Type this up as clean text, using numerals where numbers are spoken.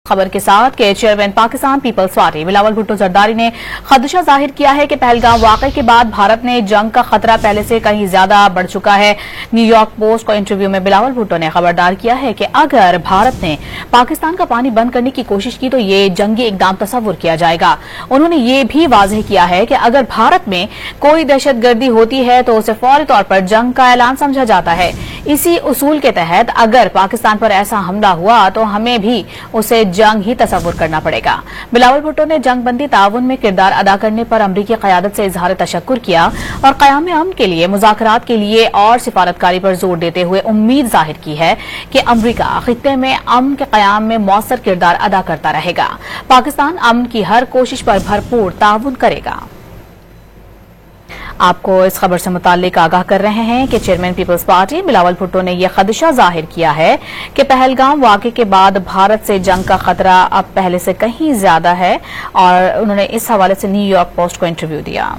खबर के साथ के चेयरमैन पाकिस्तान पीपल्स पार्टी बिलावल भुट्टो जरदारी ने खदशा जाहिर किया है कि पहलगाम वाकये के बाद भारत ने जंग का खतरा पहले से कहीं ज्यादा बढ़ चुका है। न्यूयॉर्क पोस्ट को इंटरव्यू में बिलावल भुट्टो ने खबरदार किया है कि अगर भारत ने पाकिस्तान का पानी बंद करने की कोशिश की तो ये जंगी इकदाम तस्वुर किया जाएगा। उन्होंने ये भी वाजह किया है कि अगर भारत में कोई दहशतगर्दी होती है तो उसे फौरी तौर पर जंग का ऐलान समझा जाता है। इसी उसूल के तहत अगर पाकिस्तान पर ऐसा हमला हुआ तो हमें भी उसे जंग ही तस्वुर करना पड़ेगा। बिलावल भुट्टो ने जंगबंदी ताउन में किरदार अदा करने पर अमरीकी क़यादत से इजहार तशक्कुर किया और क़याम अमन के लिए मुज़ाकरात के लिए और सिफारतकारी पर जोर देते हुए उम्मीद जाहिर की है कि अमरीका खित्ते में अमन के क़याम में मौसर किरदार अदा करता रहेगा। पाकिस्तान अमन की हर कोशिश पर भरपूर ताउन करेगा। आपको इस खबर से मुताल्लिक आगाह कर रहे हैं कि चेयरमैन पीपल्स पार्टी बिलावल भुट्टो ने यह खदशा जाहिर किया है कि पहलगाम वाक़े के बाद भारत से जंग का खतरा अब पहले से कहीं ज्यादा है और उन्होंने इस हवाले से न्यूयॉर्क पोस्ट को इंटरव्यू दिया।